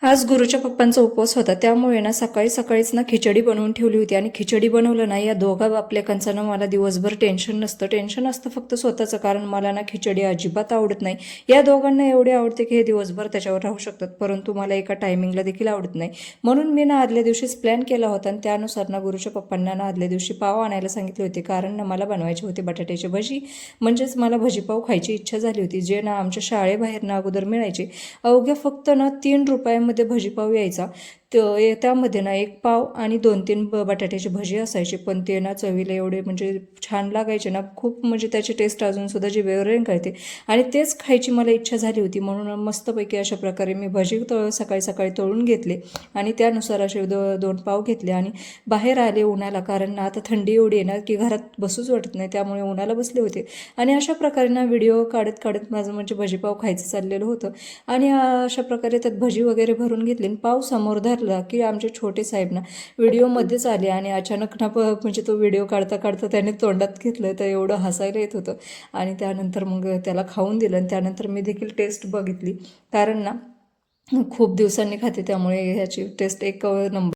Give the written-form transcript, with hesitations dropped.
आज गुरुच्या पप्पांचा उपवास होता, त्यामुळे ना सकाळी सकाळीच ना खिचडी बनवून ठेवली होती. आणि खिचडी बनवलं ना, या दोघा बापलेकांचं ना मला दिवसभर टेन्शन असतं फक्त स्वतःचं. कारण मला ना खिचडी अजिबात आवडत नाही. या दोघांना एवढे आवडते की हे दिवसभर त्याच्यावर राहू शकतात, परंतु मला एका टायमिंगला देखील आवडत नाही. म्हणून मी ना आदल्या दिवशीच प्लॅन केला होता आणि त्यानुसार ना गुरुच्या पप्पांना ना आदल्या दिवशी पाव आणायला सांगितले होते. कारण ना मला बनवायची होती बटाट्याची भजी, म्हणजेच मला भजीपाव खायची इच्छा झाली होती, जे ना आमच्या शाळेबाहेर ना अगोदर मिळायचे. अवघ्या फक्त ना 3 रुपयांमध्ये भजीपाव यायचा. त्यामध्ये ना 1 पाव आणि 2-3 बटाट्याची भजी असायची. पण ते ना चवीला एवढे म्हणजे छान लागायचे ना, खूप म्हणजे त्याची टेस्ट अजूनसुद्धा जिभेवर रेंगाळते. आणि तेच खायची मला इच्छा झाली होती, म्हणून मस्तपैकी अशा प्रकारे मी भजी सकाळी सकाळी तळून घेतले. आणि त्यानुसार असे 2 पाव घेतले आणि बाहेर आले उन्हाला. कारण ना आता थंडी एवढी आहे ना की घरात बसूच वाटत नाही, त्यामुळे उन्हाला बसले होते. आणि अशा प्रकारे ना व्हिडिओ काढत काढत माझं म्हणजे भजीपाव खायचं चाललेलं होतं. आणि अशा प्रकारे त्यात भजी वगैरे भरून घेतली. पाव समोर धरला की आमचे छोटे साहेब ना व्हिडिओमध्येच आले आणि अचानक ना म्हणजे तो व्हिडिओ काढता काढता त्याने तोंडात घेतलं, तर एवढं हसायला येत होतं. आणि त्यानंतर मग त्याला खाऊन दिलं आणि त्यानंतर मी देखील टेस्ट बघितली. कारण ना खूप दिवसांनी खाते, त्यामुळे ह्याची टेस्ट एक नंबर.